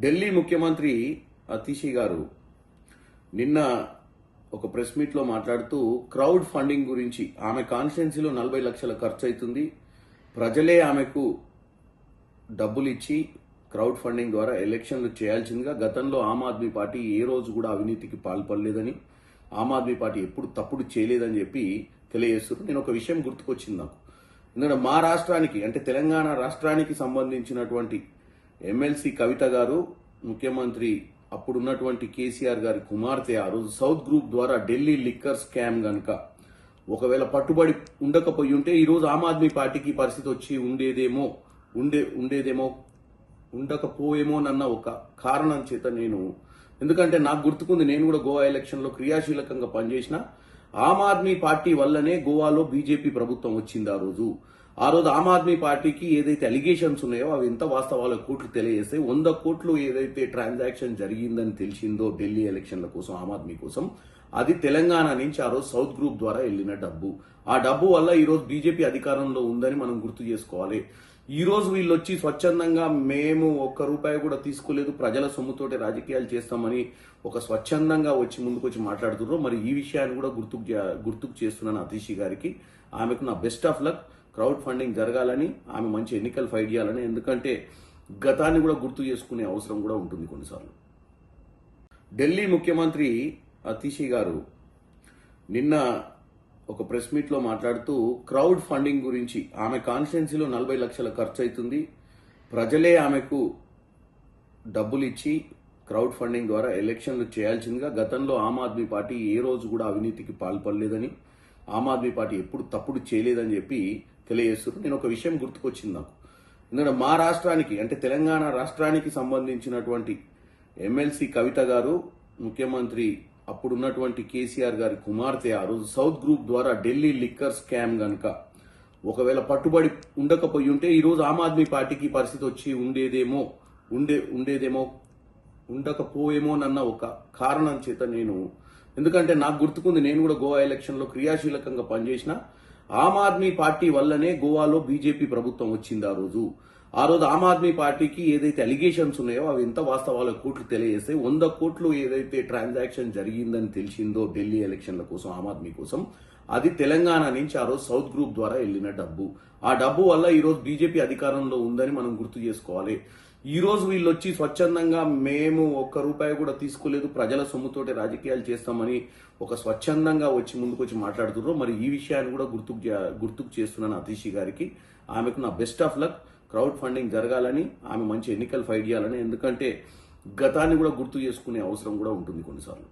ఢిల్లీ ముఖ్యమంత్రి అతిషి గారు నిన్న ఒక ప్రెస్ మీట్లో మాట్లాడుతూ క్రౌడ్ ఫండింగ్ గురించి ఆమె కాన్స్టిట్యున్సీలో 40 లక్షల ఖర్చు అవుతుంది, ప్రజలే ఆమెకు డబ్బులు ఇచ్చి క్రౌడ్ ఫండింగ్ ద్వారా ఎలక్షన్లు చేయాల్సిందిగా, గతంలో ఆమ్ ఆద్మీ పార్టీ ఏ రోజు కూడా అవినీతికి పాల్పడలేదని, ఆమ్ ఆద్మీ పార్టీ ఎప్పుడు తప్పుడు చేయలేదని చెప్పి తెలియజేస్తున్నారు. నేను ఒక విషయం గుర్తుకొచ్చింది నాకు. ఎందుకంటే మా రాష్ట్రానికి అంటే తెలంగాణ రాష్ట్రానికి సంబంధించినటువంటి ఎమ్మెల్సీ కవిత గారు, ముఖ్యమంత్రి అప్పుడున్నటువంటి కేసీఆర్ గారి కుమార్తె ఆ రోజు సౌత్ గ్రూప్ ద్వారా ఢిల్లీ లిక్కర్ స్కామ్ గనక ఒకవేళ పట్టుబడి ఉండకపోయి ఉంటే ఈరోజు ఆమ్ ఆద్మీ పార్టీకి పరిస్థితి వచ్చి ఉండేదేమో ఉండకపోయేమోనన్న ఒక కారణం చేత నేను, ఎందుకంటే నాకు గుర్తుకుంది, నేను కూడా గోవా ఎలక్షన్లో క్రియాశీలకంగా పనిచేసిన. ఆమ్ ఆద్మీ పార్టీ వల్లనే గోవాలో బీజేపీ ప్రభుత్వం వచ్చింది. ఆ రోజు ఆమ్ ఆద్మీ పార్టీకి ఏదైతే అలిగేషన్స్ ఉన్నాయో అవి ఎంత వాస్తవాల కోట్లు తెలియజేస్తే 100 కోట్లు ఏదైతే ట్రాన్సాక్షన్ జరిగిందని తెలిసిందో ఢిల్లీ ఎలక్షన్ల కోసం ఆమ్ ఆద్మీ కోసం, అది తెలంగాణ నుంచి ఆ రోజు సౌత్ గ్రూప్ ద్వారా వెళ్లిన డబ్బు. ఆ డబ్బు వల్ల ఈ రోజు బీజేపీ అధికారంలో ఉందని మనం గుర్తు చేసుకోవాలి. ఈ రోజు వీళ్ళు వచ్చి స్వచ్ఛందంగా మేము ₹1 కూడా తీసుకోలేదు, ప్రజల సొమ్ముతోటి రాజకీయాలు చేస్తామని ఒక స్వచ్ఛందంగా వచ్చి ముందుకు వచ్చి మాట్లాడుతున్నారు. మరి ఈ విషయాన్ని కూడా గుర్తుకు చేస్తున్నాను అతిషి గారికి. ఆమెకు నా best of luck. Crowd funding జరగాలని, ఆమె మంచి ఎన్నికలు ఫైట్ చేయాలని, ఎందుకంటే గతాన్ని కూడా గుర్తు చేసుకునే అవసరం కూడా ఉంటుంది కొన్నిసార్లు. ఢిల్లీ ముఖ్యమంత్రి అతిషి గారు నిన్న ఒక ప్రెస్ మీట్లో మాట్లాడుతూ క్రౌడ్ ఫండింగ్ గురించి ఆమె కాన్స్టిట్యున్సీలో 40 లక్షల ఖర్చు అవుతుంది, ప్రజలే ఆమెకు డబ్బులు ఇచ్చి క్రౌడ్ ఫండింగ్ ద్వారా ఎలక్షన్లు చేయాల్సిందిగా, గతంలో ఆమ్ ఆద్మీ పార్టీ ఏ రోజు కూడా అవినీతికి పాల్పడలేదని, ఆమ్ ఆద్మీ పార్టీ ఎప్పుడు తప్పుడు చేయలేదని చెప్పి తెలియజేస్తున్నారు. నేను ఒక విషయం గుర్తుకొచ్చింది నాకు. ఎందుకంటే మా రాష్ట్రానికి అంటే తెలంగాణ రాష్ట్రానికి సంబంధించినటువంటి ఎమ్మెల్సీ కవిత గారు, ముఖ్యమంత్రి అప్పుడున్నటువంటి కేసీఆర్ గారి కుమార్తె ఆ రోజు సౌత్ గ్రూప్ ద్వారా ఢిల్లీ లిక్కర్ స్కామ్ గనక ఒకవేళ పట్టుబడి ఉండకపోయి ఉంటే ఈరోజు ఆమ్ ఆద్మీ పార్టీకి పరిస్థితి వచ్చి ఉండేదేమో ఉండకపోయేమోనన్న ఒక కారణం చేత నేను, ఎందుకంటే నాకు గుర్తుకుంది, నేను కూడా గోవా ఎలక్షన్లో క్రియాశీలకంగా పనిచేసిన. ఆమ్ ఆద్మీ పార్టీ వల్లనే గోవాలో బీజేపీ ప్రభుత్వం వచ్చింది. ఆ రోజు ఆమ్ ఆద్మీ పార్టీకి ఏదైతే అలిగేషన్స్ ఉన్నాయో అవి ఎంత వాస్తవాల కోట్లు తెలియజేస్తే 100 కోట్లు ఏదైతే ట్రాన్సాక్షన్ జరిగిందని తెలిసిందో ఢిల్లీ ఎలక్షన్ల కోసం ఆమ్ ఆద్మీ కోసం, అది తెలంగాణ నుంచి ఆ రోజు సౌత్ గ్రూప్ ద్వారా వెళ్లిన డబ్బు. ఆ డబ్బు వల్ల ఈ రోజు బీజేపీ అధికారంలో ఉందని మనం గుర్తు చేసుకోవాలి. ఈ రోజు వీళ్ళు వచ్చి స్వచ్ఛందంగా మేము ₹1 కూడా తీసుకోలేదు, ప్రజల సొమ్ముతోటి రాజకీయాలు చేస్తామని ఒక స్వచ్ఛందంగా వచ్చి ముందుకు వచ్చి మాట్లాడుతున్నారు. మరి ఈ విషయాన్ని కూడా గుర్తుకు చేస్తున్నాను అతిషి గారికి. ఆమెకు నా best of luck. Crowd funding జరగాలని, ఆమె మంచి ఎన్నికలు ఫైట్ చేయాలని, ఎందుకంటే గతాన్ని కూడా గుర్తు చేసుకునే అవసరం కూడా ఉంటుంది కొన్నిసార్లు.